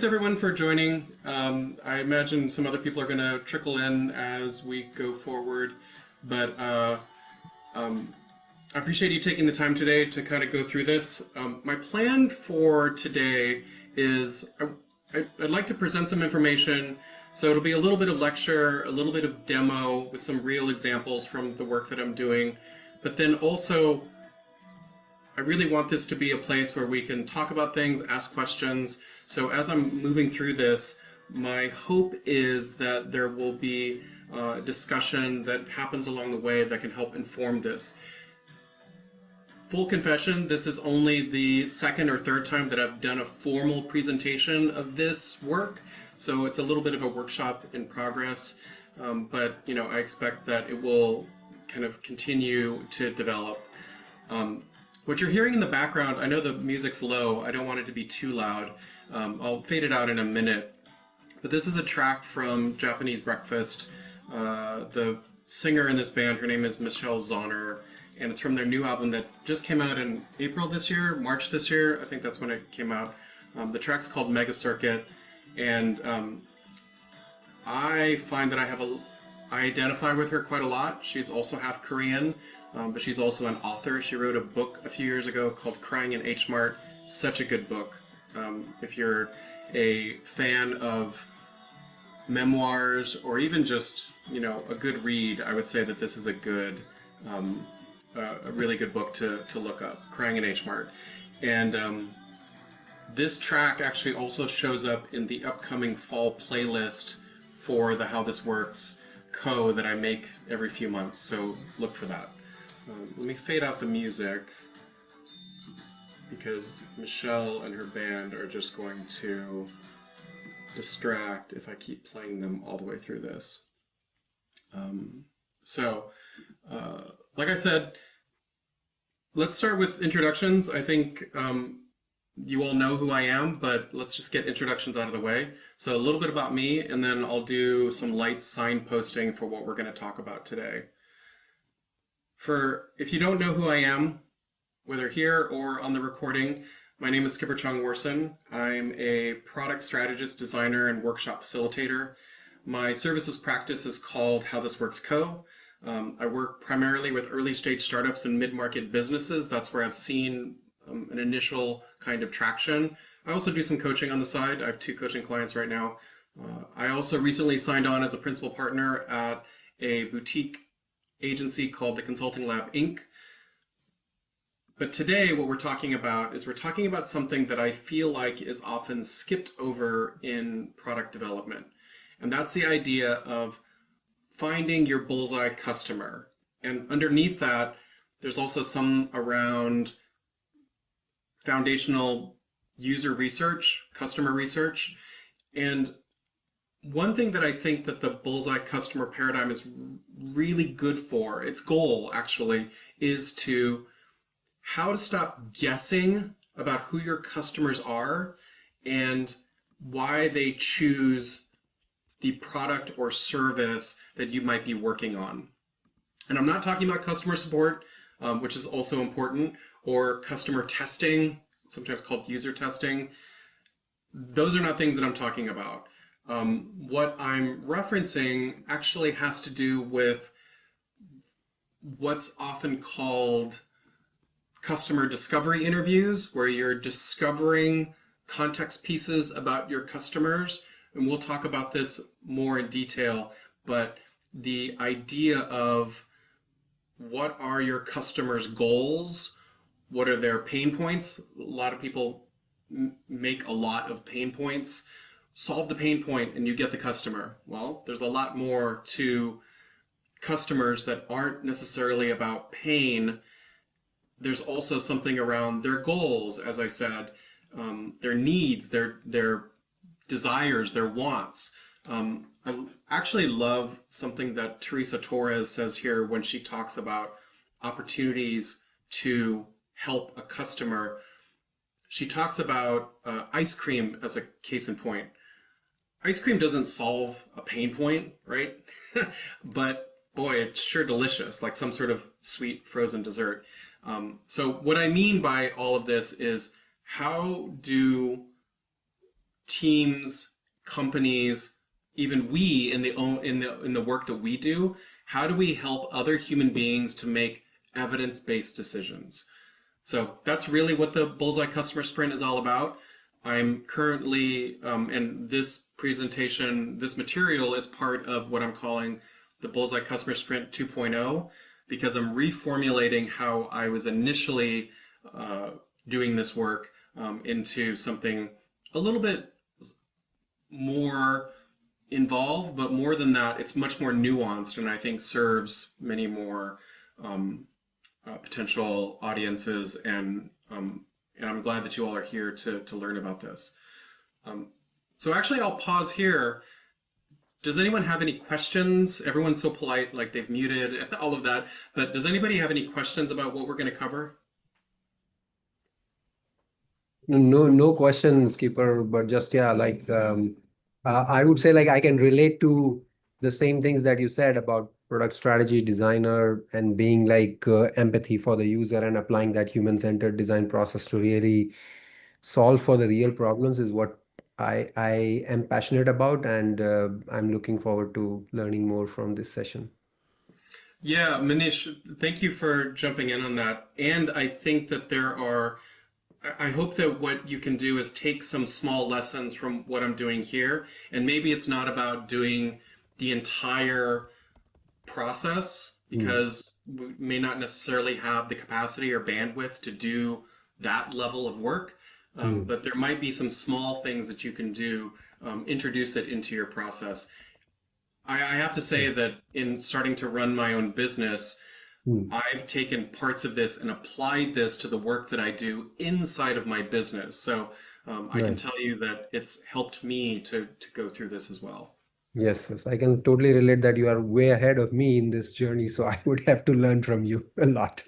Thanks everyone for joining. I imagine some other people are going to trickle in as we go forward, but I appreciate you taking the time today to kind of go through this. My plan for today is I'd like to present some information, so it'll be a little bit of lecture, a little bit of demo with some real examples from the work that I'm doing, but then also I really want this to be a place where we can talk about things, ask questions. So as I'm moving through this, my hope is that there will be a discussion that happens along the way that can help inform this. Full confession, this is only the second or third time that I've done a formal presentation of this work. So it's a little bit of a workshop in progress, but I expect that it will kind of continue to develop. What you're hearing in the background, I know the music's low, I don't want it to be too loud. I'll fade it out in a minute. But this is a track from Japanese Breakfast. The singer in this band, her name is Michelle Zauner, and it's from their new album that just came out in April this year, March this year, I think that's when it came out. The track's called Mega Circuit, and I find that I identify with her quite a lot. She's also half Korean. But she's also an author. She wrote a book a few years ago called Crying in H Mart. Such a good book. If you're a fan of memoirs or even just a good read, I would say that this is a really good book to look up. Crying in H Mart. And this track actually also shows up in the upcoming fall playlist for the How This Works Co that I make every few months. So look for that. Let me fade out the music because Michelle and her band are just going to distract if I keep playing them all the way through this. Like I said, let's start with introductions. I think you all know who I am, but let's just get introductions out of the way. So a little bit about me, and then I'll do some light signposting for what we're going to talk about today. If you don't know who I am, whether here or on the recording, my name is Skipper Chung Worson. I'm a product strategist, designer, and workshop facilitator. My services practice is called How This Works Co. I work primarily with early stage startups and mid-market businesses. That's where I've seen an initial kind of traction. I also do some coaching on the side. I have 2 coaching clients right now. I also recently signed on as a principal partner at a boutique agency called the Consulting Lab Inc. But today what we're talking about is something that I feel like is often skipped over in product development. And that's the idea of finding your bullseye customer. And underneath that, there's also some around foundational user research, customer research. And one thing that I think that the bullseye customer paradigm is really good for, its goal actually, is how to stop guessing about who your customers are and why they choose the product or service that you might be working on. And I'm not talking about customer support, which is also important, or customer testing, sometimes called user testing. Those are not things that I'm talking about. What I'm referencing actually has to do with what's often called customer discovery interviews, where you're discovering context pieces about your customers. And we'll talk about this more in detail, but the idea of what are your customers' goals? What are their pain points? A lot of people make a lot of pain points. Solve the pain point and you get the customer. Well, there's a lot more to customers that aren't necessarily about pain. There's also something around their goals, as I said, their needs, their desires, their wants. I actually love something that Teresa Torres says here when she talks about opportunities to help a customer. She talks about ice cream as a case in point. Ice cream doesn't solve a pain point, right? But boy, it's sure delicious, like some sort of sweet frozen dessert. So what I mean by all of this is, how do teams, companies, even we in the work that we do, how do we help other human beings to make evidence-based decisions? So that's really what the Bullseye Customer Sprint is all about. I'm currently, and this presentation, this material is part of what I'm calling the Bullseye Customer Sprint 2.0, because I'm reformulating how I was initially doing this work into something a little bit more involved, but more than that, it's much more nuanced and I think serves many more potential audiences. And I'm glad that you all are here to learn about this. So actually, I'll pause here. Does anyone have any questions? Everyone's so polite, like they've muted and all of that. But does anybody have any questions about what we're going to cover? No questions, Skipper, but just, yeah, like, I would say, like, I can relate to the same things that you said about product strategy designer and being like empathy for the user and applying that human-centered design process to really solve for the real problems is what I am passionate about, and I'm looking forward to learning more from this session. Yeah, Manish, thank you for jumping in on that. And I think that I hope that what you can do is take some small lessons from what I'm doing here. And maybe it's not about doing the entire process Mm, because we may not necessarily have the capacity or bandwidth to do that level of work. mm, But there might be some small things that you can do, introduce it into your process. I have to say that in starting to run my own business, mm. I've taken parts of this and applied this to the work that I do inside of my business. So I can Nice. tell you that it's helped me to go through this as well. Yes, yes, I can totally relate that you are way ahead of me in this journey, so I would have to learn from you a lot.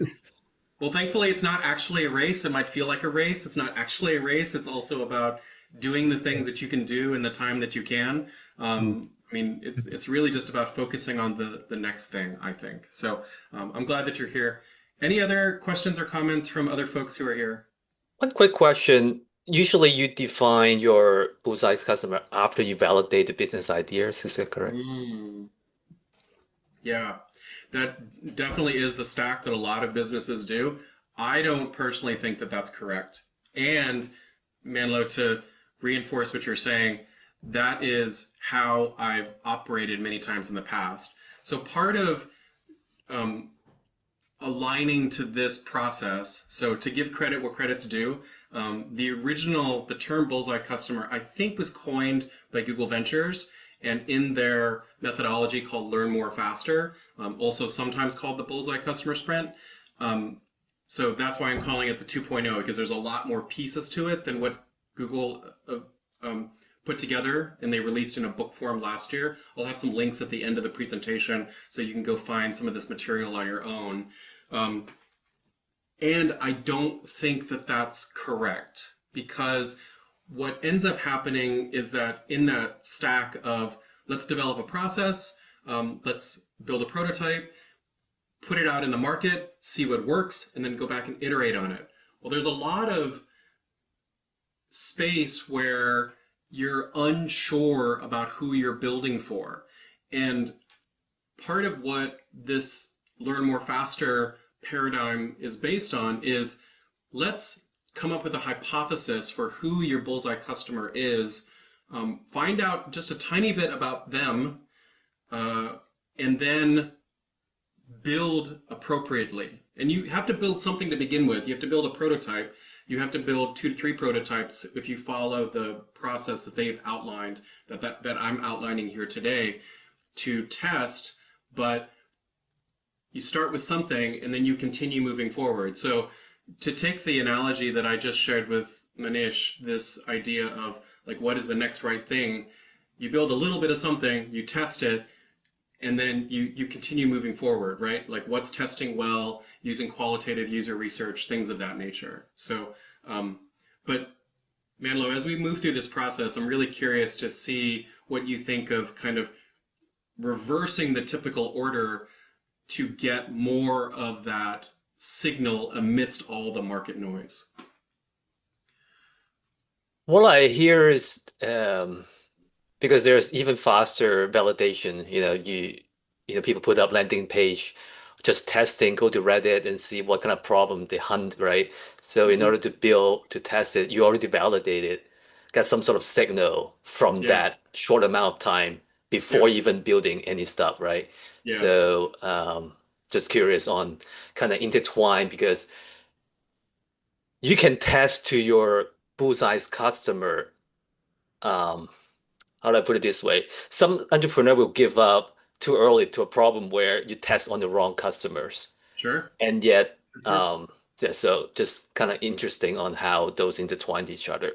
Well, thankfully, it's not actually a race. It might feel like a race. It's not actually a race. It's also about doing the things that you can do in the time that you can. Mm. I mean, it's really just about focusing on the next thing, I think. So I'm glad that you're here. Any other questions or comments from other folks who are here? One quick question. Usually you define your bullseye customer after you validate the business ideas, is that correct? Mm, yeah, that definitely is the stack that a lot of businesses do. I don't personally think that that's correct. And Manlo, to reinforce what you're saying, that is how I've operated many times in the past. So part of um, aligning to this process, so to give credit where credit's due, the term bullseye customer, I think was coined by Google Ventures and in their methodology called Learn More Faster, also sometimes called the Bullseye Customer Sprint. So that's why I'm calling it the 2.0, because there's a lot more pieces to it than what Google put together and they released in a book form last year. I'll have some links at the end of the presentation so you can go find some of this material on your own. And I don't think that that's correct, because what ends up happening is that in that stack of let's develop a process, let's build a prototype, put it out in the market, see what works, and then go back and iterate on it. Well, there's a lot of space where you're unsure about who you're building for. And part of what this learn more faster paradigm is based on is let's come up with a hypothesis for who your bullseye customer is, find out just a tiny bit about them, and then build appropriately. And you have to build something to begin with. You have to build a prototype. You have to build 2 to 3 prototypes if you follow the process that they've outlined, that I'm outlining here today, to test. But you start with something and then you continue moving forward. So to take the analogy that I just shared with Manish, this idea of like what is the next right thing, you build a little bit of something, you test it, and then you continue moving forward, right? Like what's testing well, using qualitative user research, things of that nature. So, but Manlo, as we move through this process, I'm really curious to see what you think of kind of reversing the typical order to get more of that signal amidst all the market noise. what I hear is because there's even faster validation. People put up landing page, just testing, go to Reddit and see what kind of problem they hunt, right? So in Mhm. order to test it, you already validate it, get some sort of signal from Yeah, that short amount of time yeah, before even building any stuff, right? yeah. So just curious on kind of intertwine because you can test to your Bullseye's customer. Um, how do I put it this way? Some entrepreneur will give up too early to a problem where you test on the wrong customers. Sure, And yet, for sure. yeah, so just kind of interesting on how those intertwine each other.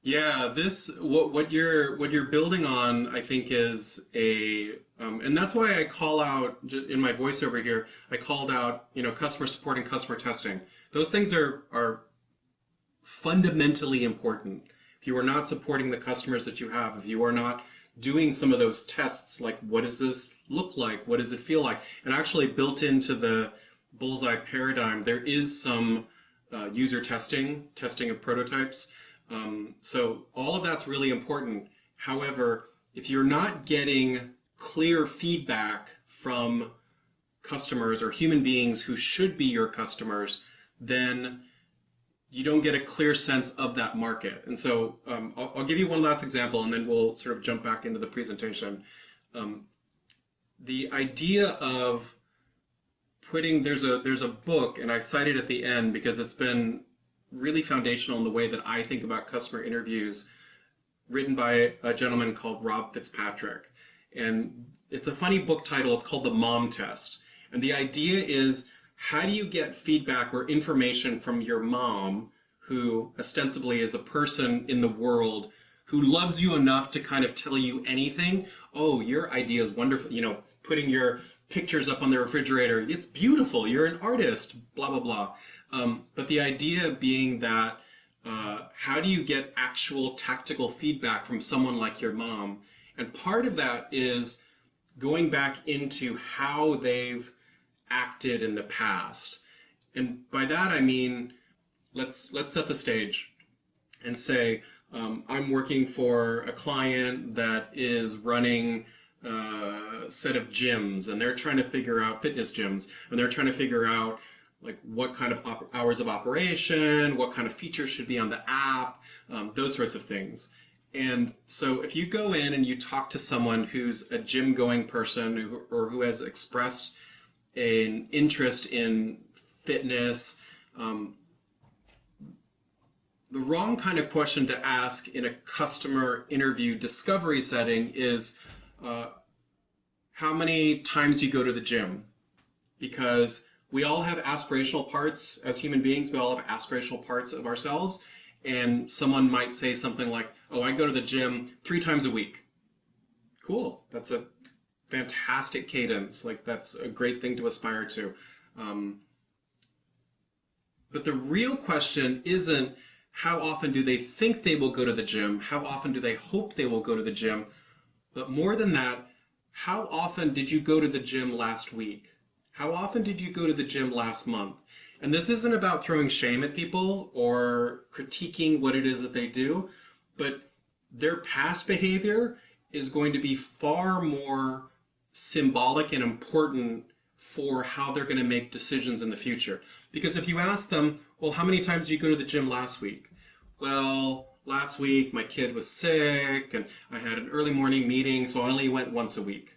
Yeah, this what you're building on, I think, is and that's why I call out in my voiceover here. I called out, customer support and customer testing. Those things are fundamentally important. If you are not supporting the customers that you have, if you are not doing some of those tests, like what does this look like, what does it feel like, and actually built into the Bullseye paradigm, there is some user testing of prototypes. So all of that's really important. However, if you're not getting clear feedback from customers or human beings who should be your customers, then you don't get a clear sense of that market. And so I'll give you one last example and then we'll sort of jump back into the presentation. Um, the idea of there's a book, and I cite it at the end because it's been really foundational in the way that I think about customer interviews, written by a gentleman called Rob Fitzpatrick. And it's a funny book title. It's called The Mom Test. And the idea is, how do you get feedback or information from your mom, who ostensibly is a person in the world who loves you enough to kind of tell you anything? Oh, your idea is wonderful. Putting your pictures up on the refrigerator. It's beautiful. You're an artist, blah, blah, blah. But the idea being that how do you get actual tactical feedback from someone like your mom? And part of that is going back into how they've acted in the past. And by that I mean, let's set the stage and say I'm working for a client that is running a set of gyms, and they're trying to figure out fitness gyms, and they're trying to figure out like what kind of hours of operation, what kind of features should be on the app, those sorts of things. And so if you go in and you talk to someone who's a gym going person or who has expressed an interest in fitness, the wrong kind of question to ask in a customer interview discovery setting is how many times you go to the gym. Because we all have aspirational parts as human beings. We all have aspirational parts of ourselves. And someone might say something like, oh, I go to the gym 3 times a week. Cool. That's a fantastic cadence. Like, that's a great thing to aspire to. But the real question isn't how often do they think they will go to the gym? How often do they hope they will go to the gym? But more than that, how often did you go to the gym last week? How often did you go to the gym last month? And this isn't about throwing shame at people or critiquing what it is that they do, but their past behavior is going to be far more symbolic and important for how they're going to make decisions in the future. Because if you ask them, well, how many times did you go to the gym last week? Well, last week my kid was sick and I had an early morning meeting, so I only went once a week.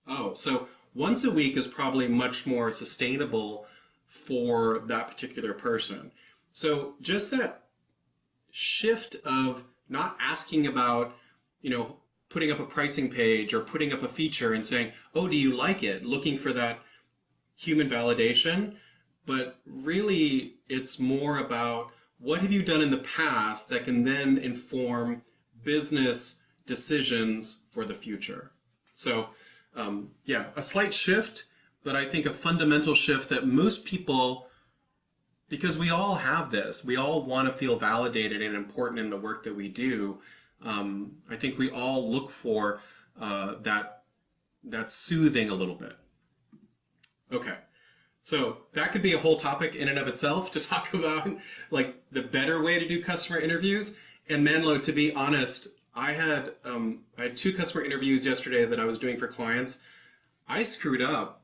Oh, so once a week is probably much more sustainable for that particular person. So just that shift of not asking about, putting up a pricing page or putting up a feature and saying, oh, do you like it? Looking for that human validation. But really, it's more about what have you done in the past that can then inform business decisions for the future. So yeah, a slight shift, but I think a fundamental shift that most people, because we all have this, we all want to feel validated and important in the work that we do. I think we all look for that soothing a little bit. Okay. So that could be a whole topic in and of itself to talk about like the better way to do customer interviews. And Manlo, to be honest, I had two customer interviews yesterday that I was doing for clients. I screwed up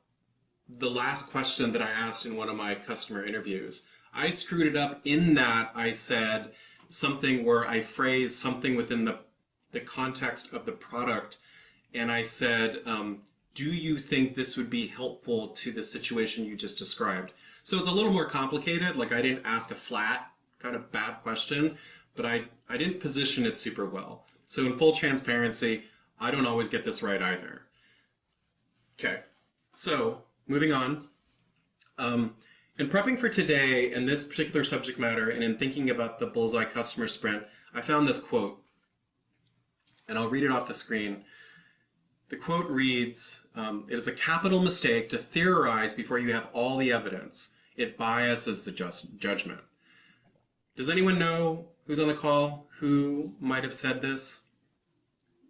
the last question that I asked in one of my customer interviews. I screwed it up in that I said something where I phrased something within the context of the product, and I said, do you think this would be helpful to the situation you just described? So it's a little more complicated. Like I didn't ask a flat kind of bad question, but I didn't position it super well. So in full transparency, I don't always get this right either. Okay, so moving on. In prepping for today and this particular subject matter, and in thinking about the Bullseye Customer Sprint, I found this quote, and I'll read it off the screen. The quote reads, it is a capital mistake to theorize before you have all the evidence. It biases the judgment. Does anyone know who's on the call who might have said this?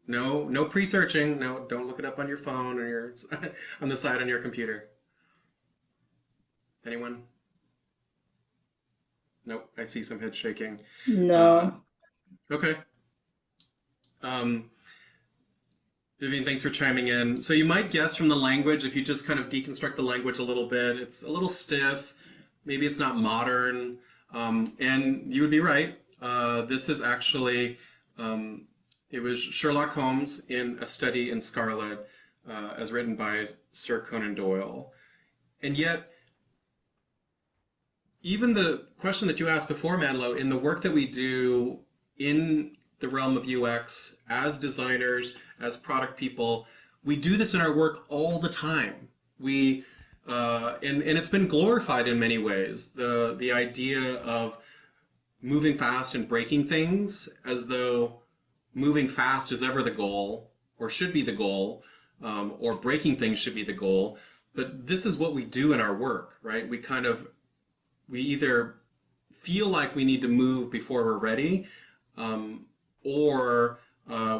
No pre-searching. No, don't look it up on your phone or your on the side on your computer. Anyone? Nope, I see some head shaking. No. Okay. Vivian, thanks for chiming in. So you might guess from the language, if you just kind of deconstruct the language a little bit, it's a little stiff. Maybe it's not modern. And you would be right. This is actually, it was Sherlock Holmes in A Study in Scarlet, as written by Sir Conan Doyle. And yet, even the question that you asked before, Manlo, in the work that we do in the realm of UX, as designers, as product people, we do this in our work all the time. And it's been glorified in many ways. The idea of moving fast and breaking things, as though moving fast is ever the goal, or should be the goal, or breaking things should be the goal. But this is what we do in our work, right? We either feel like we need to move before we're ready, or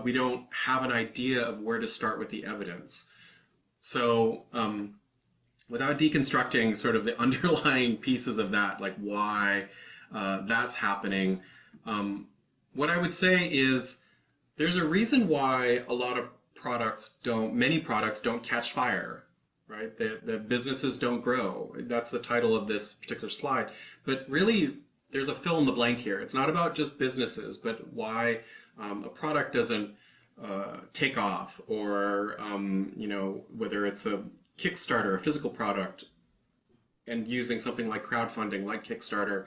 we don't have an idea of where to start with the evidence. So without deconstructing sort of the underlying pieces of that, like why that's happening, what I would say is there's a reason why many products don't catch fire, right? The businesses don't grow. That's the title of this particular slide. But really, there's a fill in the blank here. It's not about just businesses, but why a product doesn't take off, or whether it's a Kickstarter, a physical product, and using something like crowdfunding, like Kickstarter,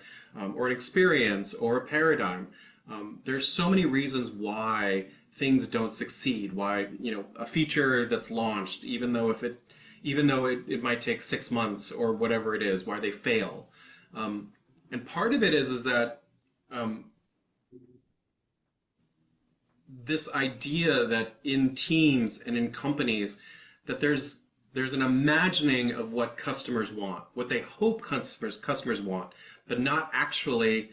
or an experience, or a paradigm. There's so many reasons why things don't succeed. Why a feature that's launched, even though it might take 6 months or whatever it is, why they fail. And part of it is that this idea that in teams and in companies that there's an imagining of what customers want, what they hope customers want, but not actually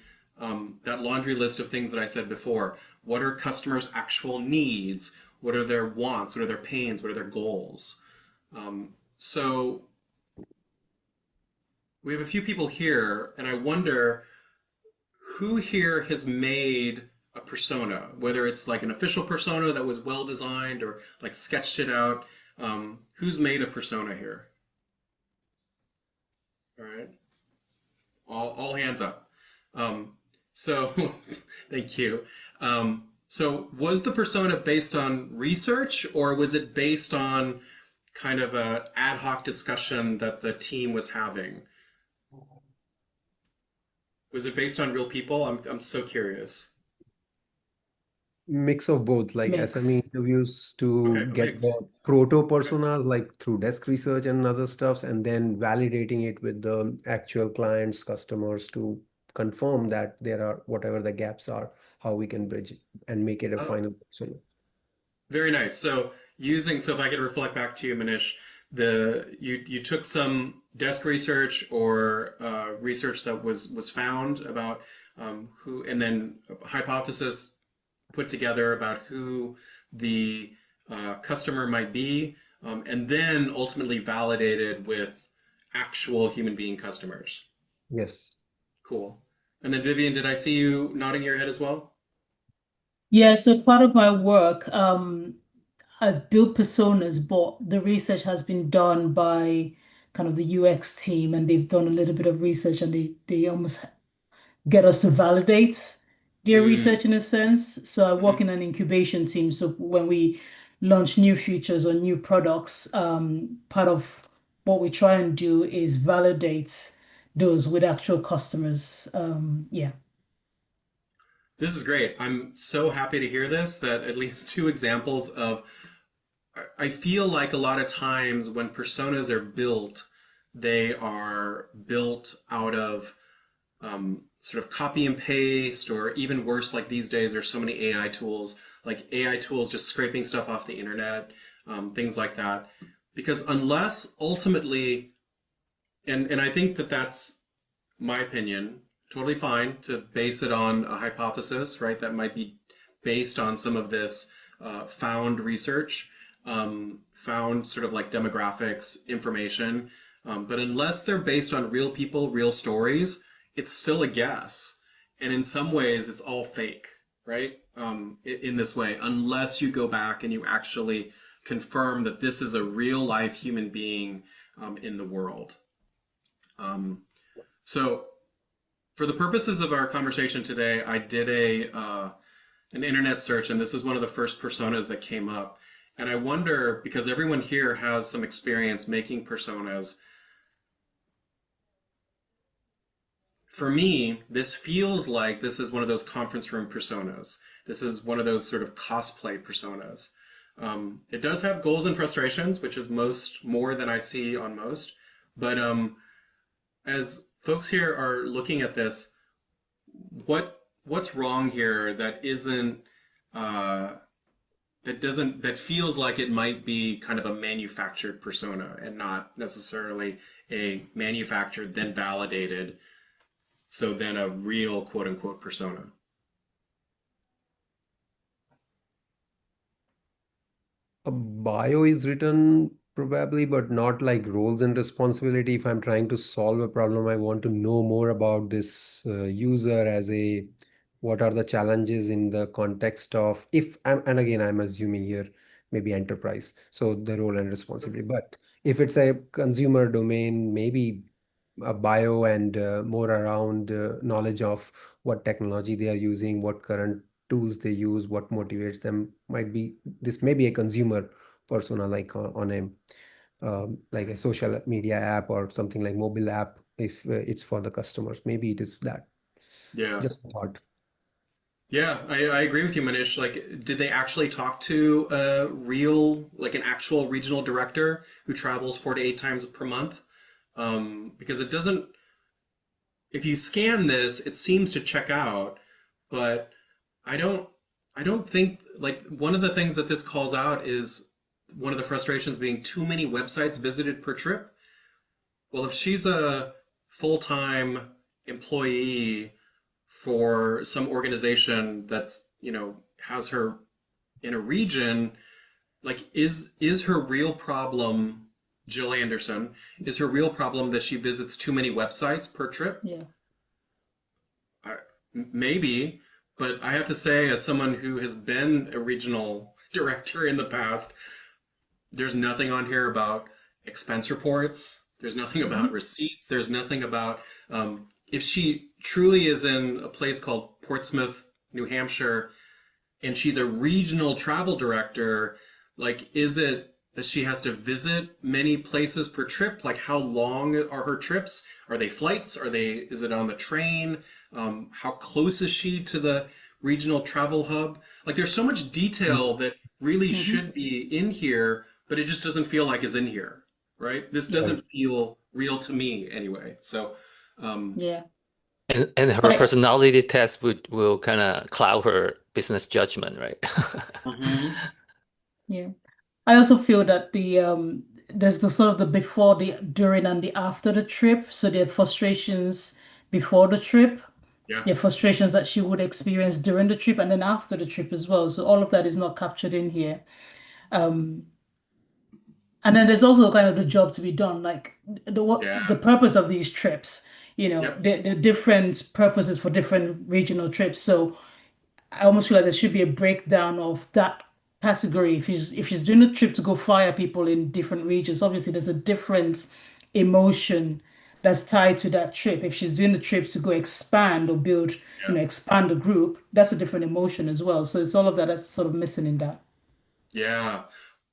that laundry list of things that I said before. What are customers' actual needs? What are their wants? What are their pains? What are their goals? So we have a few people here, and I wonder who here has made a persona, whether it's like an official persona that was well designed or like sketched it out. Who's made a persona here? All right, all hands up. So thank you. So was the persona based on research, or was it based on kind of an ad hoc discussion that the team was having? Was it based on real people? I'm so curious. Mix of both, like Mix. SME interviews to Okay, a get mix. the proto personas, like through desk research and other stuffs, and then validating it with the actual clients, customers, to confirm that there are whatever the gaps are, how we can bridge it and make it a Oh. final persona. Very nice. So if I could reflect back to you, Manish, you took some desk research or research that was found about who, and then a hypothesis put together about who the customer might be, and then ultimately validated with actual human being customers. Yes. Cool. And then Vivian, did I see you nodding your head as well? Yeah, so part of my work, I've built personas, but the research has been done by kind of the UX team, and they've done a little bit of research, and they almost get us to validate their Mm, research in a sense. So I work mhm. in an incubation team. So when we launch new features or new products, part of what we try and do is validate those with actual customers. Yeah. This is great. I'm so happy to hear this, that at least two examples of, I feel like a lot of times when personas are built, they are built out of sort of copy and paste, or even worse, like these days, there's so many AI tools, like AI tools just scraping stuff off the internet, things like that. Because unless ultimately, and I think that that's my opinion, totally fine to base it on a hypothesis, right? That might be based on some of this found research, found sort of like demographics information. But unless they're based on real people, real stories, it's still a guess. And in some ways, it's all fake, right? In this way, unless you go back and you actually confirm that this is a real life human being in the world. Um, so for the purposes of our conversation today, I did a an internet search, and this is one of the first personas that came up. And I wonder, because everyone here has some experience making personas, for me, this feels like this is one of those conference room personas. This is one of those sort of cosplay personas. It does have goals and frustrations, which is more than I see on most. But as folks here are looking at this, what's wrong here that isn't uh, that feels like it might be kind of a manufactured persona and not necessarily a manufactured then validated, so then a real quote unquote persona. A bio is written probably, but not like roles and responsibility. If I'm trying to solve a problem, I want to know more about this user as a what are the challenges in the context of if I'm, and again, I'm assuming here maybe enterprise. So the role and responsibility. But if it's a consumer domain, maybe a bio and more around knowledge of what technology they are using, what current tools they use, what motivates them. Might be this may be a consumer persona like on a like a social media app or something like mobile app if it's for the customers. Maybe it is that. Yeah. Just a thought. Yeah, I agree with you, Manish. Like, did they actually talk to a real, like an actual regional director who travels 4 to 8 times per month? Because it doesn't, if you scan this, it seems to check out, but I don't I don't think, like, one of the things that this calls out is one of the frustrations being too many websites visited per trip. Well, if she's a full-time employee for some organization that's, has her in a region, like, is her real problem, Jill Anderson, is her real problem that she visits too many websites per trip? Yeah. I, maybe, but I have to say, as someone who has been a regional director in the past, there's nothing on here about expense reports. There's nothing about Mhm. receipts. There's nothing about if she truly is in a place called Portsmouth, New Hampshire, and she's a regional travel director, like, is it that she has to visit many places per trip? Like, how long are her trips? Are they flights? Is it on the train? How close is she to the regional travel hub? Like, there's so much detail that really Mhm. should be in here, but it just doesn't feel like is in here, right? This Yeah. Right. doesn't feel real to me anyway. So, um, Yeah. And But her personality test will kind of cloud her business judgment, right? mhm. yeah. I also feel that there's the sort of the before, the during, and the after the trip. So there are frustrations before the trip, Yeah, there are frustrations that she would experience during the trip, and then after the trip as well. So all of that is not captured in here. Um, and then there's also kind of the job to be done, like the yeah, purpose of these trips. yep, The different purposes for different regional trips. So I almost feel like there should be a breakdown of that category. If she's doing a trip to go fire people in different regions, obviously there's a different emotion that's tied to that trip. If she's doing the trip to go expand or build, Yeah. expand a group, that's a different emotion as well. So it's all of that that's sort of missing in that. Yeah.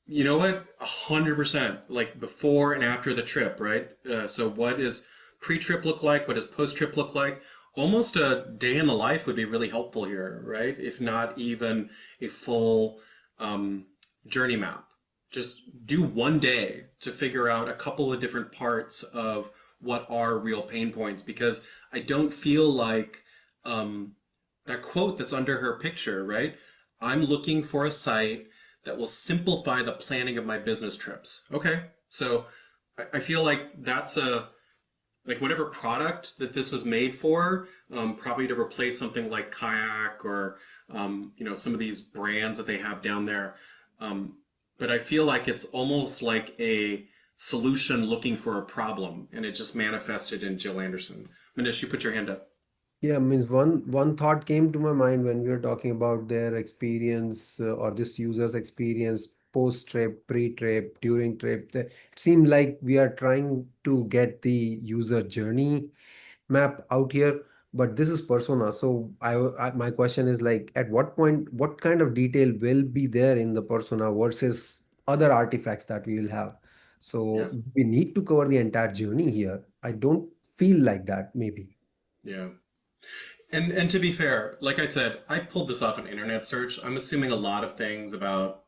You know what? 100%. Like before and after the trip, right? So what does pre-trip look like? What does post-trip look like? Almost a day in the life would be really helpful here, right? If not even a full um, journey map. Just do one day to figure out a couple of different parts of what are real pain points, because I don't feel like um, that quote that's under her picture, right? I'm looking for a site that will simplify the planning of my business trips. Okay, so I feel like that's a like whatever product that this was made for, probably to replace something like Kayak or some of these brands that they have down there. But I feel like it's almost like a solution looking for a problem, and it just manifested in Jill Anderson. Manish, you put your hand up. Yeah, means one thought came to my mind when we were talking about their experience or this user's experience post-trip, pre-trip, during trip. It seemed like we are trying to get the user journey map out here, but this is persona. So my question is like, at what point, what kind of detail will be there in the persona versus other artifacts that we will have? Yeah, So we need to cover the entire journey here. I don't feel like that, maybe. yeah. And to be fair, like I said, I pulled this off an internet search. I'm assuming a lot of things about,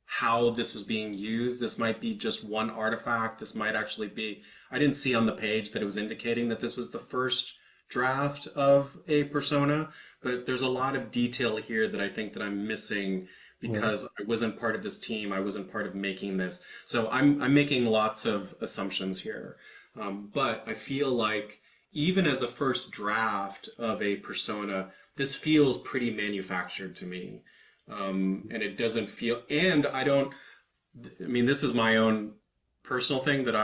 how this was being used. This might be just one artifact. This might actually be, I didn't see on the page that it was indicating that this was the first draft of a persona, but there's a lot of detail here that I think that I'm missing Yeah. because I wasn't part of this team. I wasn't part of making this. So I'm making lots of assumptions here. But I feel like even as a first draft of a persona, this feels pretty manufactured to me. And it doesn't feel, and I mean, this is my own personal thing that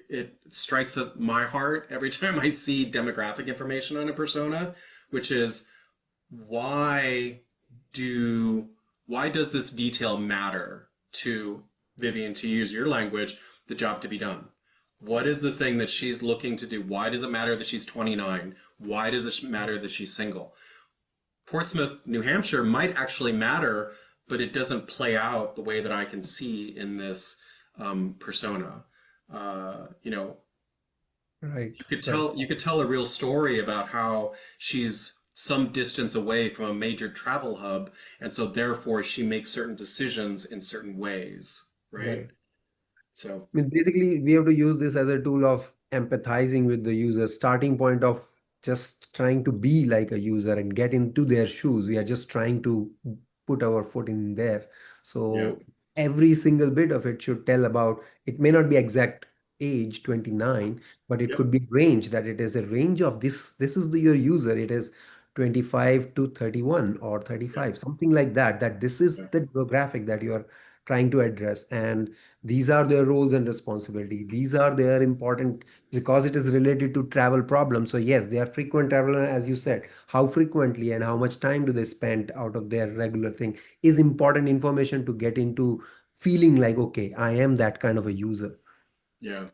it strikes at my heart every time I see demographic information on a persona, which is why do, why does this detail matter to Vivian, to use your language, the job to be done? What is the thing that she's looking to do? Why does it matter that she's 29? Why does it matter that she's single? Portsmouth, New Hampshire might actually matter, but it doesn't play out the way that I can see in this persona. You know, Right, right. you could tell a real story about how she's some distance away from a major travel hub, and so therefore she makes certain decisions in certain ways, right? Right. So Means basically, we have to use this as a tool of empathizing with the user, starting point of just trying to be like a user and get into their shoes. We are just trying to put our foot in there. yeah, So every single bit of it should tell about, it may not be exact age 29, but it yep, could be range, that it is a range of this is your user. It is 25 to 31 or yep, 35, something like that, that this yeah, is the demographic that you are trying to address. And these are their roles and responsibility. These are their important, because it is related to travel problems. So yes, they are frequent traveler, as you said. How frequently and how much time do they spend out of their regular thing is important information to get into feeling like, okay, I am that kind of a user. yeah.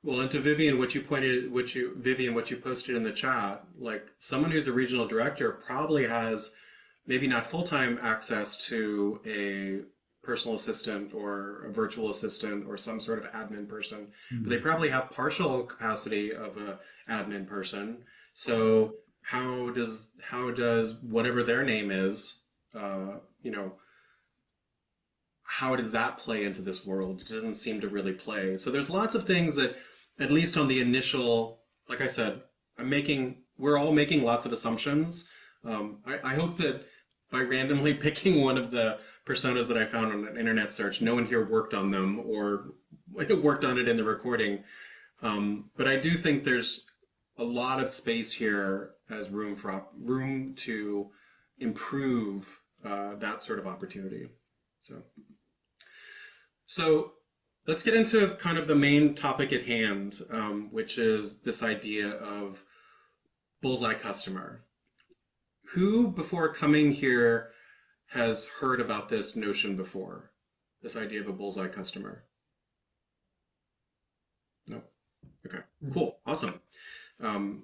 Well, and to Vivian, what you posted in the chat, like someone who's a regional director probably has maybe not full-time access to a personal assistant or a virtual assistant or some sort of admin person, but they Mm. probably have partial capacity of a admin person. So how does whatever their name is, uh, you know, how does that play into this world? It doesn't seem to really play. So there's lots of things that, at least on the initial, like I said, we're all making lots of assumptions. I hope that by randomly picking one of the personas that I found on an internet search, no one here worked on them or worked on it in the recording. But I do think there's a lot of space here as room to improve that sort of opportunity. So. So let's get into kind of the main topic at hand, which is this idea of bullseye customer. who before coming here has heard about this notion before? This idea of a bullseye customer? No. Okay, cool, awesome.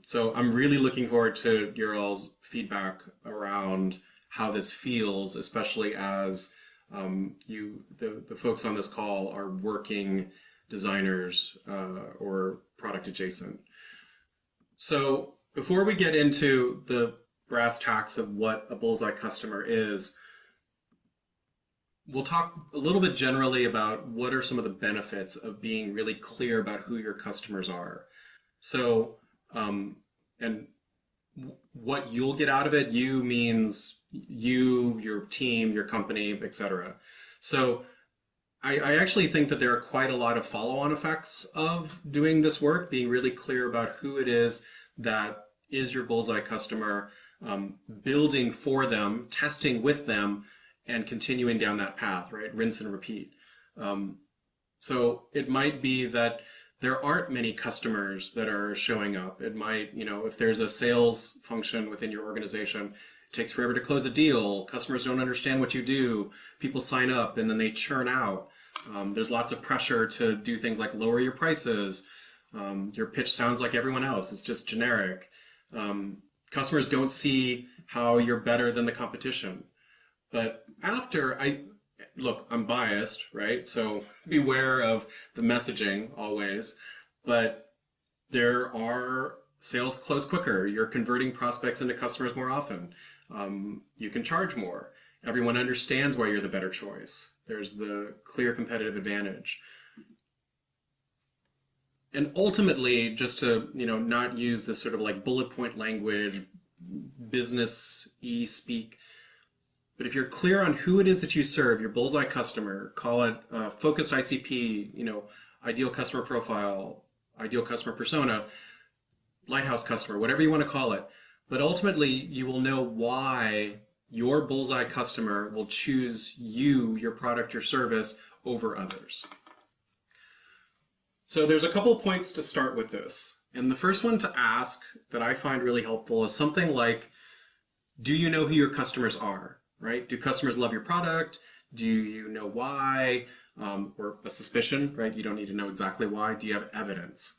So I'm really looking forward to your all's feedback around how this feels, especially as the folks on this call are working designers or product adjacent. So before we get into the brass tacks of what a bullseye customer is, we'll talk a little bit generally about what are some of the benefits of being really clear about who your customers are. So, and what you'll get out of it, you means you, your team, your company, etc. So I actually think that there are quite a lot of follow-on effects of doing this work, being really clear about who it is that is your bullseye customer, building for them, testing with them, and continuing down that path, right? Rinse and repeat. So it might be that there aren't many customers that are showing up. It might, if there's a sales function within your organization, it takes forever to close a deal. Customers don't understand what you do. People sign up and then they churn out. There's lots of pressure to do things like lower your prices. Your pitch sounds like everyone else. It's just generic. Customers don't see how you're better than the competition. But look, I'm biased, right? So beware of the messaging always. But there are sales close quicker. You're converting prospects into customers more often. You can charge more. Everyone understands why you're the better choice. There's the clear competitive advantage. And ultimately, just to not use this sort of like bullet point language, business-y speak, but if you're clear on who it is that you serve, your bullseye customer, call it focused ICP, ideal customer profile, ideal customer persona, lighthouse customer, whatever you want to call it. But ultimately, you will know why your bullseye customer will choose you, your product, your service over others. So there's a couple points to start with this. And the first one to ask that I find really helpful is something like, do you know who your customers are, right? Do customers love your product? Do you know why? Or a suspicion, right? You don't need to know exactly why. Do you have evidence?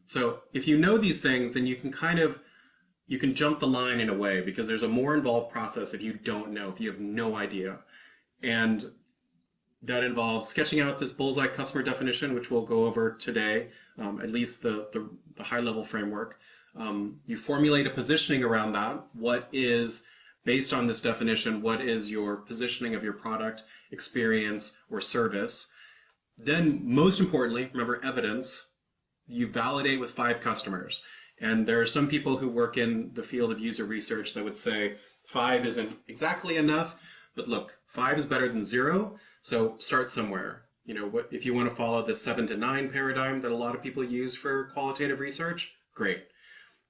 So if you know these things, then you can jump the line in a way, because there's a more involved process if you don't know, if you have no idea. And that involves sketching out this bullseye customer definition, which we'll go over today, at least the high-level framework. You formulate a positioning around that. What is, based on this definition, what is your positioning of your product, experience, or service? Then, most importantly, remember evidence. You validate with 5 customers. And there are some people who work in the field of user research that would say 5 isn't exactly enough, but look, 5 is better than 0. So start somewhere. If you want to follow the 7 to 9 paradigm that a lot of people use for qualitative research, great.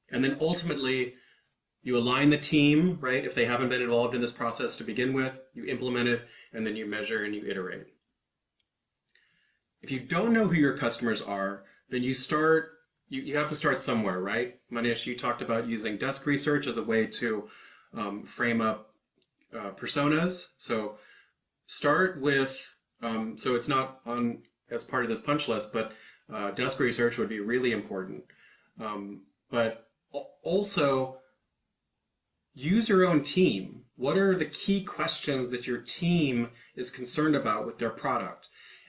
And then ultimately, you align the team, right? If they haven't been involved in this process to begin with, you implement it, and then you measure and you iterate. If you don't know who your customers are, then you have to start somewhere, right? Manish, you talked about using desk research as a way to frame up personas. So start with, so it's not on as part of this punch list, but desk research would be really important. But also use your own team. What are the key questions that your team is concerned about with their product?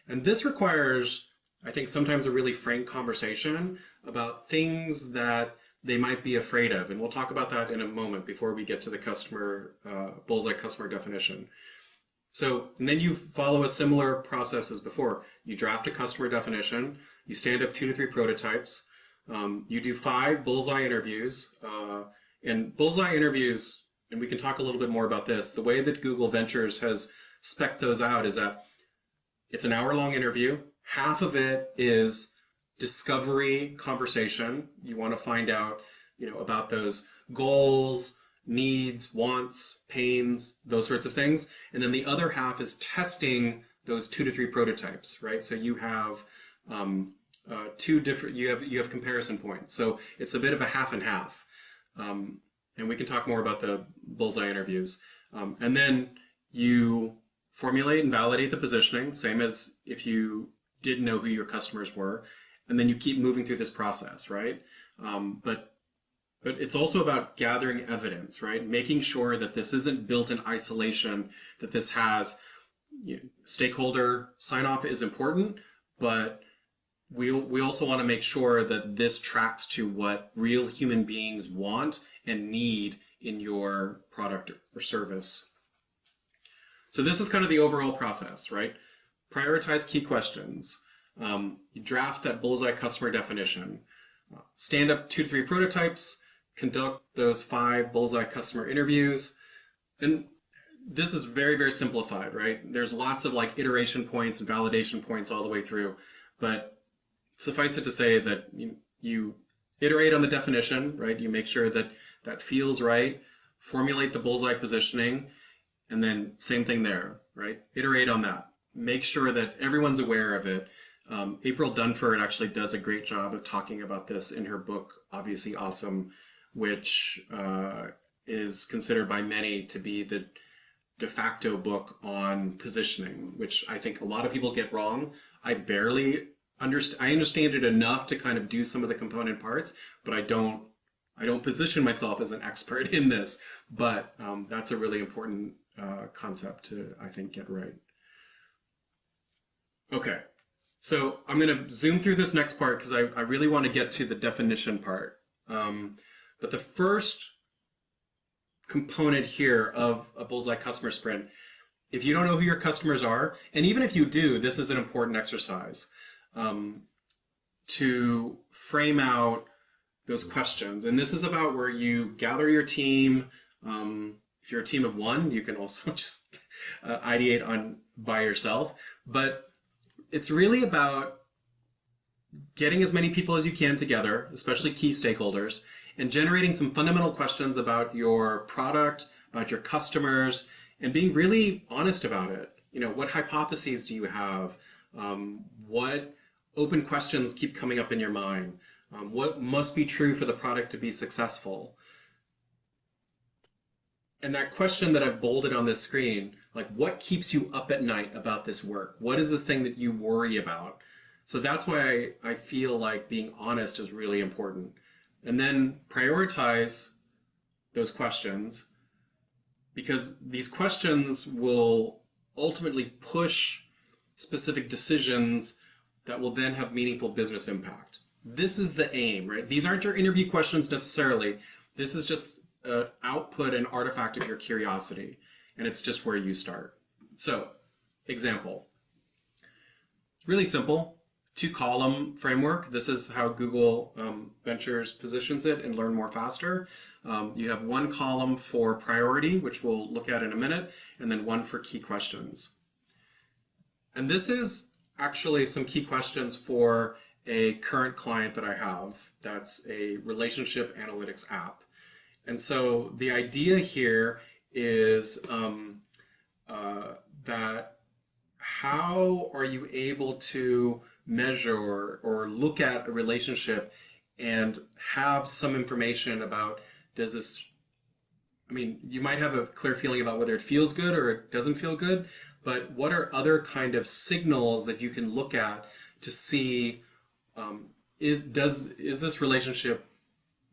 And this requires, I think, sometimes a really frank conversation about things that they might be afraid of. And we'll talk about that in a moment before we get to the bullseye customer definition. So, and then you follow a similar process as before. You draft a customer definition, you stand up 2 to 3 prototypes, you do 5 bullseye interviews, and bullseye interviews, and we can talk a little bit more about this, the way that Google Ventures has spec'd those out is that it's an hour-long interview. Half of it is discovery conversation. You want to find out, about those goals, needs, wants, pains, those sorts of things. And then the other half is testing those 2 to 3 prototypes, right? So you have you have comparison points. So it's a bit of a half and half. and we can talk more about the Bullseye interviews. And then you formulate and validate the positioning, same as if you didn't know who your customers were. And then you keep moving through this process, right? But it's also about gathering evidence, right? Making sure that this isn't built in isolation, that this has stakeholder sign off is important, but we also want to make sure that this tracks to what real human beings want and need in your product or service. So this is kind of the overall process, right? Prioritize key questions. You draft that Bullseye customer definition. Stand up 2 to 3 prototypes. Conduct those 5 Bullseye customer interviews. And this is very, very simplified, right? There's lots of like iteration points and validation points all the way through. But suffice it to say that you iterate on the definition, right? You make sure that that feels right. Formulate the Bullseye positioning. And then same thing there, right? Iterate on that. Make sure that everyone's aware of it. April Dunford actually does a great job of talking about this in her book, Obviously Awesome, which is considered by many to be the de facto book on positioning, which I think a lot of people get wrong. I barely understand. I understand it enough to kind of do some of the component parts, but I don't position myself as an expert in this. But that's a really important concept to, I think, get right. Okay, so I'm going to zoom through this next part because I really want to get to the definition part. But the first component here of a Bullseye Customer Sprint, if you don't know who your customers are, and even if you do, this is an important exercise to frame out those questions. And this is about where you gather your team. If you're a team of 1, you can also just ideate on by yourself. But it's really about getting as many people as you can together, especially key stakeholders, and generating some fundamental questions about your product, about your customers, and being really honest about it. What hypotheses do you have? What open questions keep coming up in your mind? What must be true for the product to be successful? And that question that I've bolded on this screen, like what keeps you up at night about this work? What is the thing that you worry about? So that's why I feel like being honest is really important. And then prioritize those questions, because these questions will ultimately push specific decisions that will then have meaningful business impact. This is the aim, right? These aren't your interview questions necessarily. This is just an output and artifact of your curiosity, and it's just where you start. So, example. Really simple. 2-column framework. This is how Google Ventures positions it in Learn More Faster. You have 1 column for priority, which we'll look at in a minute, and then 1 for key questions. And this is actually some key questions for a current client that I have. That's a relationship analytics app. And so the idea here is that how are you able to measure or look at a relationship and have some information about, you might have a clear feeling about whether it feels good or it doesn't feel good, but what are other kind of signals that you can look at to see, is this relationship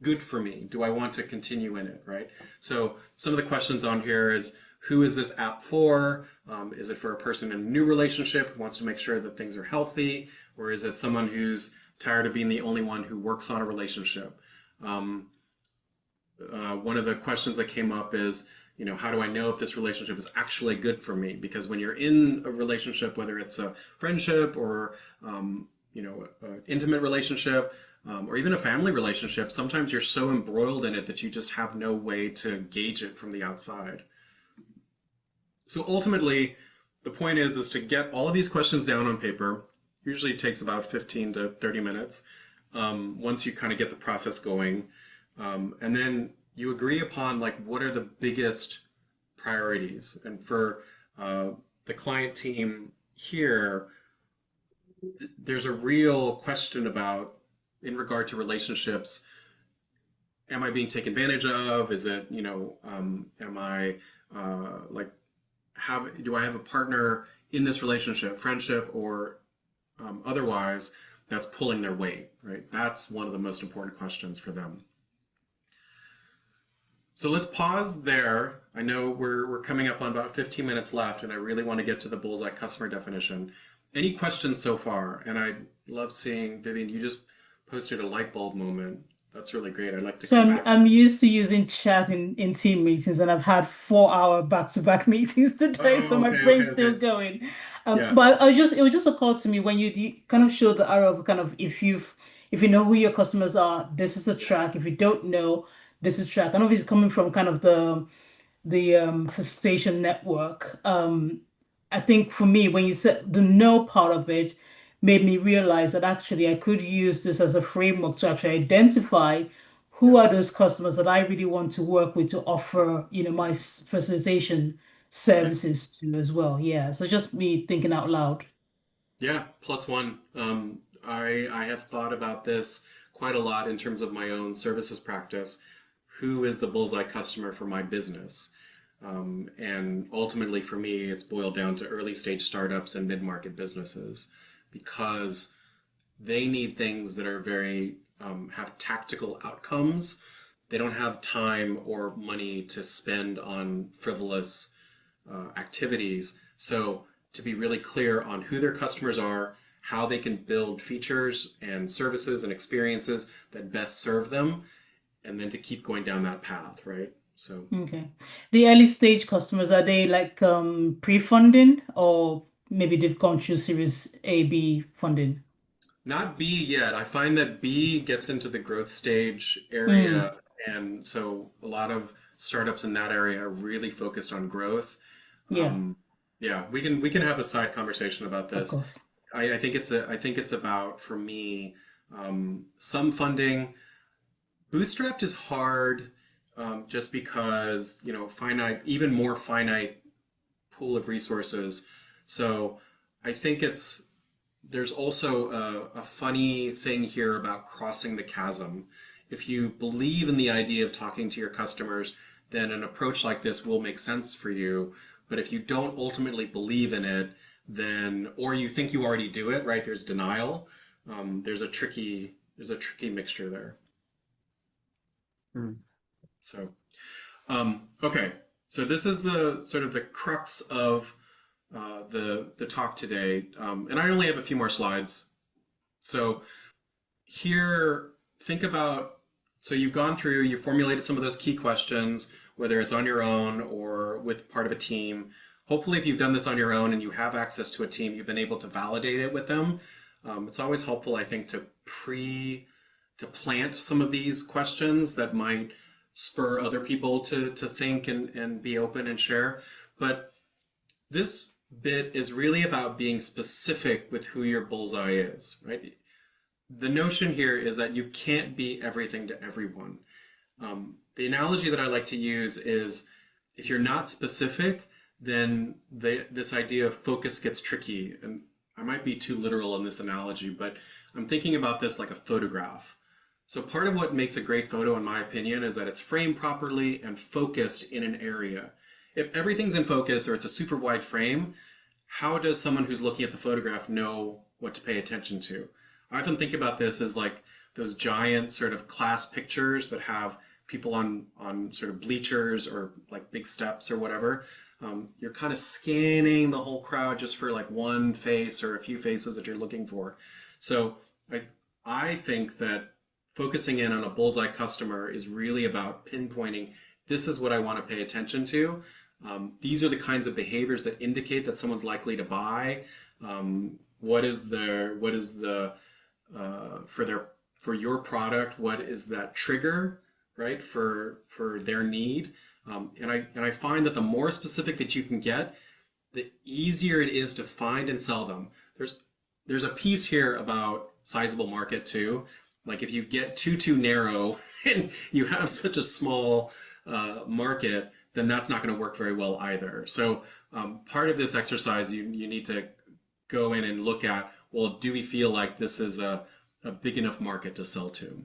good for me? Do I want to continue in it, right? So some of the questions on here is, who is this app for? Is it for a person in a new relationship who wants to make sure that things are healthy? Or is it someone who's tired of being the only one who works on a relationship? One of the questions that came up is, how do I know if this relationship is actually good for me? Because when you're in a relationship, whether it's a friendship or, an intimate relationship, or even a family relationship, sometimes you're so embroiled in it that you just have no way to gauge it from the outside. So ultimately, the point is to get all of these questions down on paper. Usually it takes about 15 to 30 minutes once you kind of get the process going. And then you agree upon what are the biggest priorities. And for the client team here, there's a real question about, in regard to relationships, am I being taken advantage of? Is it, am I like do I have a partner in this relationship, friendship, or otherwise that's pulling their weight, right? That's one of the most important questions for them. So let's pause there. I know we're coming up on about 15 minutes left, and I really want to get to the bullseye customer definition. Any questions so far? And I love seeing, Vivian, you just posted a light bulb moment. That's really great. I'd like to So come I'm back to. I'm used to using chat in team meetings, and I've had 4 hour back-to-back meetings today, so Oh, my okay, okay, brain's still okay. going. Yeah, But it would just occur to me when you kind of show the arrow of kind of if you know who your customers are, this is the yeah, track. If you don't know, this is track. And obviously coming from kind of the facilitation network. I think for me, when you said the know part of it, made me realize that actually I could use this as a framework to actually identify yeah, who are those customers that I really want to work with to offer, my facilitation yeah. services to as well. Yeah. So just me thinking out loud. Yeah, plus one. I have thought about this quite a lot in terms of my own services practice. Who is the bullseye customer for my business? And ultimately, for me, it's boiled down to early stage startups and mid market businesses because they need things that are very have tactical outcomes. They don't have time or money to spend on frivolous activities. So to be really clear on who their customers are, how they can build features and services and experiences that best serve them, and then to keep going down that path, right? So Okay. The early stage customers, are they like pre-funding, or maybe they've gone through Series A, B funding? not B yet. I find that B gets into the growth stage Mm, area, and so a lot of startups in that area are really focused on growth. yeah, Yeah, we can have a side conversation about of this. course. I think it's about for me some funding. Bootstrapped is hard just because finite, even more finite pool of resources. So I think there's also a funny thing here about crossing the chasm. If you believe in the idea of talking to your customers, then an approach like this will make sense for you. But if you don't ultimately believe in it, then or you think you already do it, right? There's denial. There's a tricky mixture there. Mm. So okay, so this is the sort of the crux of the talk today, and I only have a few more slides. So here, think about, so you've gone through, you formulated some of those key questions, whether it's on your own or with part of a team. Hopefully, if you've done this on your own and you have access to a team, you've been able to validate it with them. It's always helpful, I think, to plant some of these questions that might spur other people to think and be open and share. But this bit is really about being specific with who your bullseye is, right? The notion here is that you can't be everything to everyone. The analogy that I like to use is if you're not specific, then this idea of focus gets tricky. And I might be too literal in this analogy, but I'm thinking about this like a photograph. So part of what makes a great photo, in my opinion, is that it's framed properly and focused in an area. If everything's in focus or it's a super wide frame, how does someone who's looking at the photograph know what to pay attention to? I often think about this as like those giant sort of class pictures that have people on sort of bleachers or like big steps or whatever. You're kind of scanning the whole crowd just for like one face or a few faces that you're looking for. So I think that focusing in on a bullseye customer is really about pinpointing this is what I want to pay attention to. These are the kinds of behaviors that indicate that someone's likely to buy. What is the for your product? What is that trigger, right, for their need? And I find that the more specific that you can get, the easier it is to find and sell them. There's a piece here about sizable market too. Like if you get too narrow and you have such a small market, then that's not going to work very well either. So part of this exercise, you need to go in and look at, well, do we feel like this is a big enough market to sell to?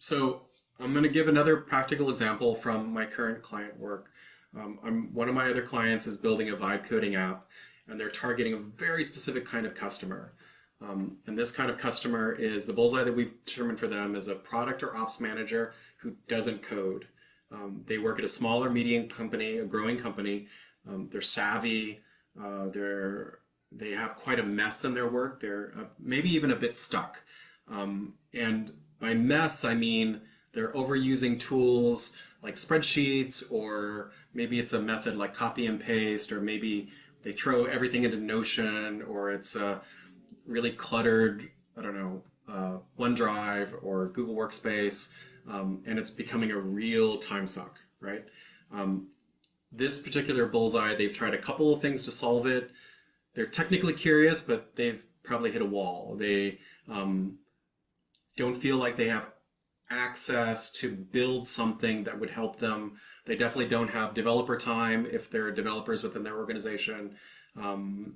So I'm going to give another practical example from my current client work. One of my other clients is building a vibe coding app, and they're targeting a very specific kind of customer. And this kind of customer is the bullseye that we've determined for them is a product or ops manager who doesn't code. They work at a small or medium company, a growing company. They're savvy. They have quite a mess in their work. They're maybe even a bit stuck. And by mess, I mean they're overusing tools like spreadsheets, or maybe it's a method like copy and paste, or maybe they throw everything into Notion, or it's a really cluttered, I don't know, OneDrive or Google Workspace, and it's becoming a real time suck, right? This particular bullseye, they've tried a couple of things to solve it. They're technically curious, but they've probably hit a wall. They don't feel like they have access to build something that would help them. They definitely don't have developer time if there are developers within their organization. And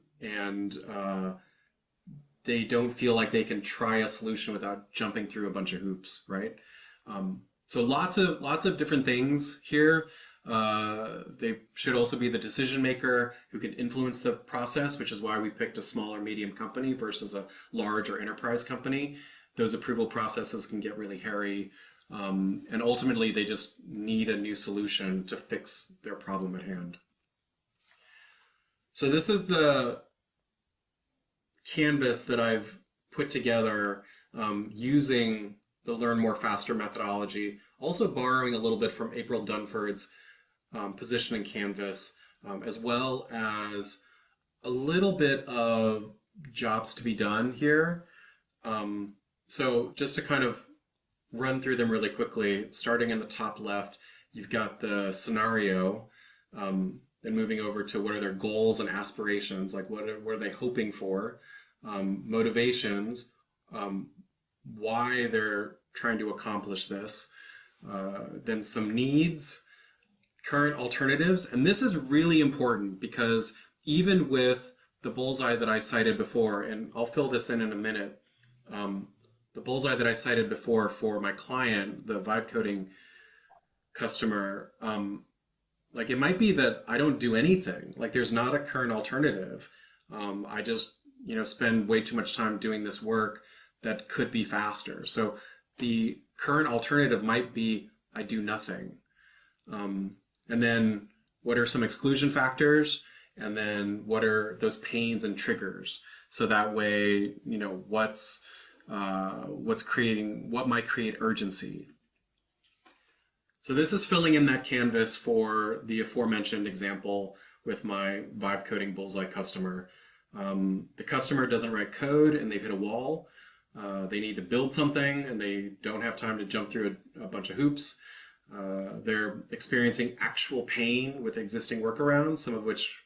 they don't feel like they can try a solution without jumping through a bunch of hoops, right? So lots of different things here. They should also be the decision maker who can influence the process, which is why we picked a small or medium company versus a large or enterprise company. Those approval processes can get really hairy, and ultimately they just need a new solution to fix their problem at hand. So this is the canvas that I've put together using the Learn More Faster methodology, also borrowing a little bit from April Dunford's positioning canvas, as well as a little bit of jobs to be done here. So just to kind of run through them really quickly, starting in the top left, you've got the scenario, then moving over to what are their goals and aspirations, like what are they hoping for, motivations, why they're trying to accomplish this, then some needs, current alternatives. And this is really important because even with the bullseye that I cited before, and I'll fill this in a minute, the bullseye that I cited before for my client, the vibe coding customer, like it might be that I don't do anything. Like there's not a current alternative. I just, spend way too much time doing this work that could be faster. So the current alternative might be I do nothing. And then what are some exclusion factors? And then what are those pains and triggers? So that way, what might create urgency. So this is filling in that canvas for the aforementioned example with my vibe coding bullseye customer. The customer doesn't write code and they've hit a wall. They need to build something and they don't have time to jump through a bunch of hoops. They're experiencing actual pain with existing workarounds, some of which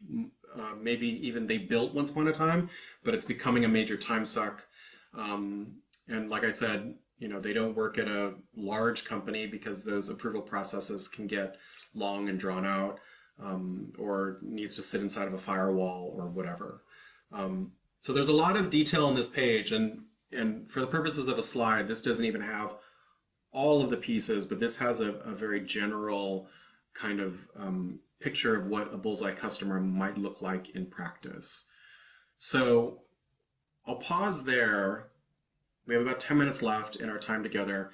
maybe even they built once upon a time, but it's becoming a major time suck. And like I said, they don't work at a large company because those approval processes can get long and drawn out, or needs to sit inside of a firewall or whatever. So there's a lot of detail on this page, and for the purposes of a slide, this doesn't even have all of the pieces, but this has a very general kind of picture of what a bullseye customer might look like in practice. So I'll pause there. We have about 10 minutes left in our time together.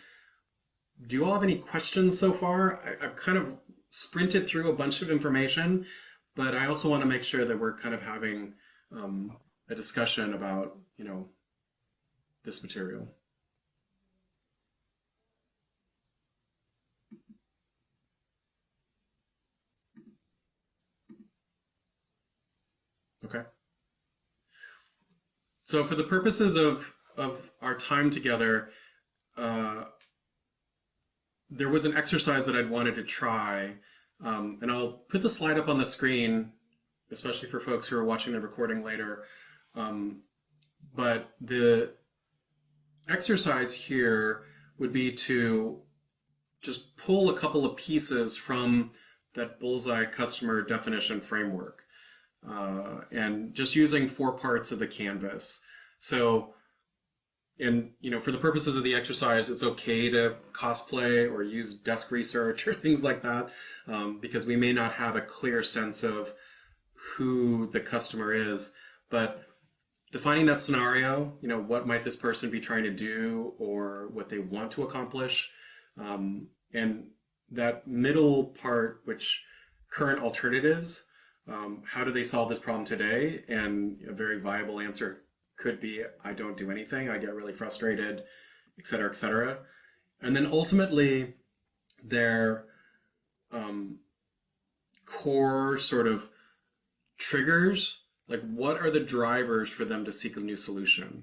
Do you all have any questions so far? I've kind of sprinted through a bunch of information, but I also want to make sure that we're kind of having a discussion about, this material. Okay. So for the purposes of our time together, there was an exercise that I'd wanted to try, and I'll put the slide up on the screen, especially for folks who are watching the recording later. But the exercise here would be to just pull a couple of pieces from that bullseye customer definition framework, and just using 4 parts of the canvas. So and for the purposes of the exercise, it's okay to cosplay or use desk research or things like that, because we may not have a clear sense of who the customer is. But defining that scenario, what might this person be trying to do or what they want to accomplish, and that middle part, which current alternatives, how do they solve this problem today? And a very viable answer could be, I don't do anything, I get really frustrated, et cetera, et cetera. And then ultimately, their core sort of triggers, like what are the drivers for them to seek a new solution?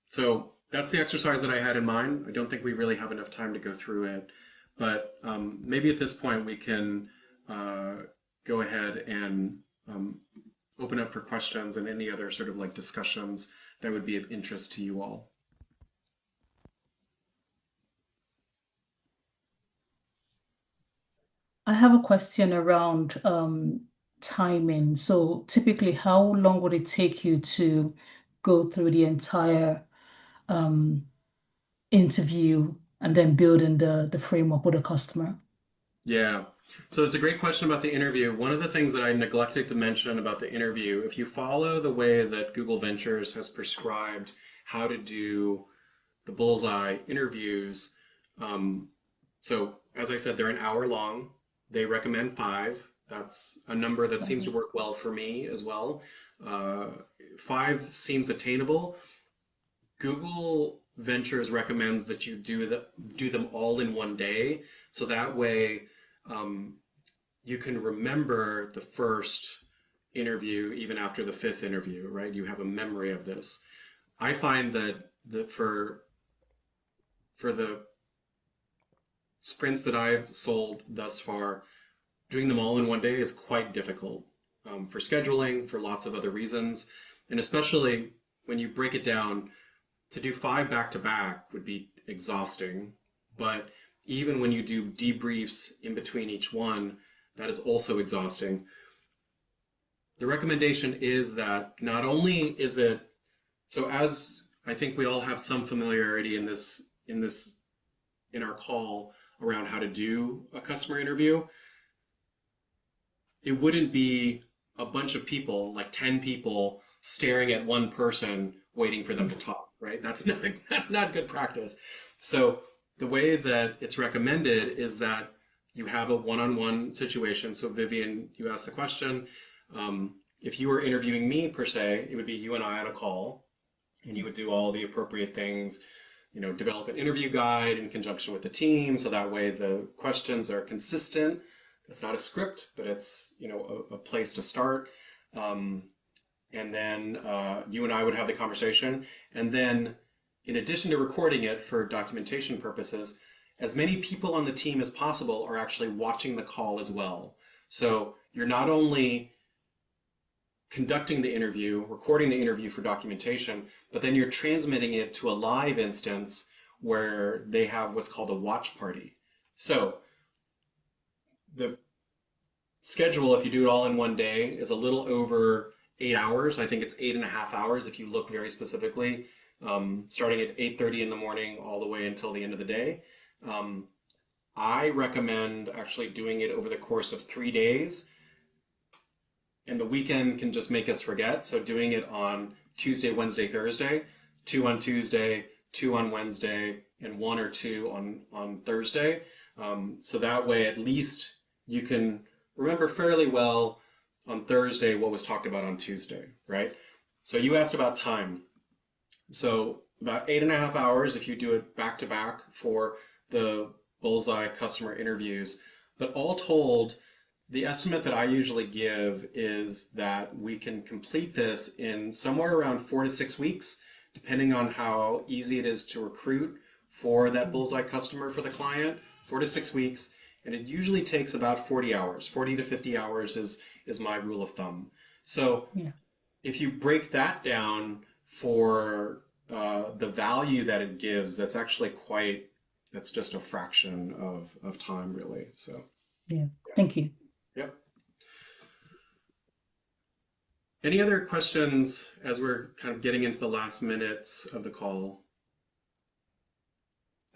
So that's the exercise that I had in mind. I don't think we really have enough time to go through it, but maybe at this point we can go ahead and open up for questions and any other sort of like discussions that would be of interest to you all. I have a question around timing. So typically, how long would it take you to go through the entire interview and then building the framework with a customer? Yeah. So it's a great question about the interview. One of the things that I neglected to mention about the interview, if you follow the way that Google Ventures has prescribed how to do the Bullseye interviews, so as I said, they're an hour long. They recommend 5. That's a number that seems to work well for me as well. 5 seems attainable. Google Ventures recommends that you do them all in one day, so that way you can remember the first interview even after the 5th interview, right? You have a memory of this. I find that for the sprints that I've sold thus far, doing them all in one day is quite difficult, for scheduling, for lots of other reasons, and especially when you break it down. To do 5 back to back would be exhausting, but even when you do debriefs in between each one, that is also exhausting. The recommendation is that not only is it, so as I think we all have some familiarity in our call around how to do a customer interview, it wouldn't be a bunch of people, like 10 people staring at one person waiting for them to talk, right? That's not good practice. So the way that it's recommended is that you have a one-on-one situation. So Vivian, you asked the question. If you were interviewing me per se, it would be you and I on a call, and you would do all the appropriate things, develop an interview guide in conjunction with the team, so that way the questions are consistent. It's not a script, but it's a place to start. And then you and I would have the conversation. And then in addition to recording it for documentation purposes, as many people on the team as possible are actually watching the call as well. So you're not only conducting the interview, recording the interview for documentation, but then you're transmitting it to a live instance where they have what's called a watch party. So the schedule, if you do it all in one day, is a little over 8 hours. I think it's 8.5 hours if you look very specifically, starting at 8:30 in the morning all the way until the end of the day. I recommend actually doing it over the course of 3 days, and the weekend can just make us forget. So doing it on Tuesday, Wednesday, Thursday, 2 on Tuesday, 2 on Wednesday, and 1 or 2 on Thursday. So that way at least you can remember fairly well on Thursday what was talked about on Tuesday, right? So you asked about time. So about 8.5 hours if you do it back to back for the Bullseye customer interviews. But all told, the estimate that I usually give is that we can complete this in somewhere around 4 to 6 weeks, depending on how easy it is to recruit for that Bullseye customer for the client, 4 to 6 weeks. And it usually takes about 40 hours. 40 to 50 hours is my rule of thumb. So if you break that down for the value that it gives, that's actually that's just a fraction of time, really. So thank you. Yep. Any other questions as we're kind of getting into the last minutes of the call?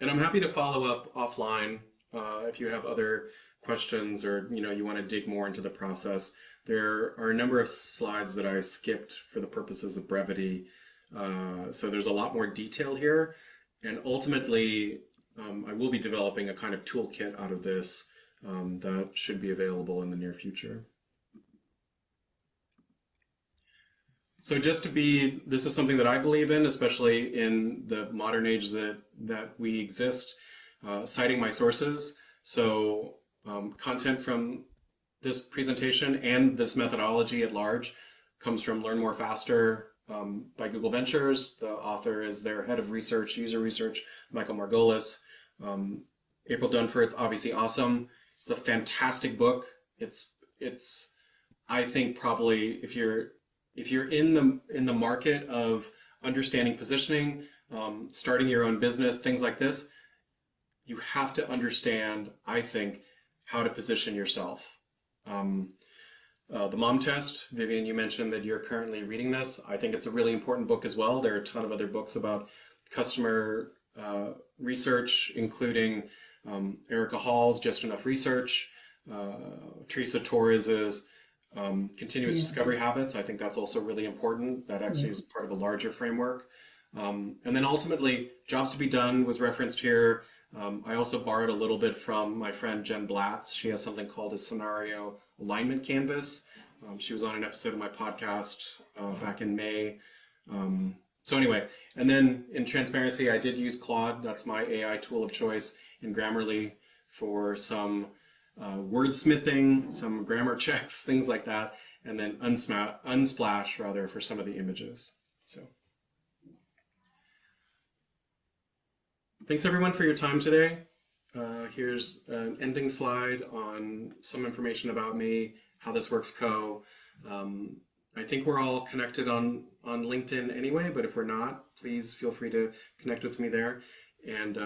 And I'm happy to follow up offline if you have other questions or you want to dig more into the process. There are a number of slides that I skipped for the purposes of brevity. So there's a lot more detail here. And ultimately, I will be developing a kind of toolkit out of this that should be available in the near future. So just to be, this is something that I believe in, especially in the modern age that we exist, citing my sources. So content from this presentation and this methodology at large comes from Learn More Faster by Google Ventures. The author is their head of research, user research, Michael Margolis. April Dunford's obviously awesome. It's a fantastic book. It's I think probably if you're in the market of understanding positioning, starting your own business, things like this, you have to understand, I think, how to position yourself. The Mom Test, Vivian, you mentioned that you're currently reading this. I think it's a really important book as well. There are a ton of other books about customer research, including Erica Hall's Just Enough Research, Teresa Torres's Continuous Discovery Habits. I think that's also really important. That actually is part of a larger framework. And then ultimately, Jobs to be Done was referenced here. I also borrowed a little bit from my friend Jen Blatz. She has something called a scenario alignment canvas. She was on an episode of my podcast back in May. So anyway, and then in transparency, I did use Claude. That's my AI tool of choice in Grammarly for some wordsmithing, some grammar checks, things like that, and then Unsplash rather for some of the images. So thanks everyone for your time today. Here's an ending slide on some information about me, How This Works Co. I think we're all connected on LinkedIn anyway, but if we're not, please feel free to connect with me there and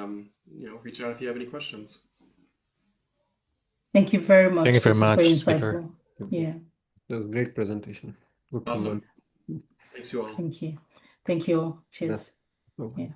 reach out if you have any questions. Thank you very much. Thank you very This was much, very speaker. insightful. Yeah. It was a great presentation. Good to Awesome. learn. Thanks you all. Thank you. Thank you all. Cheers. Yes. Okay. Yeah.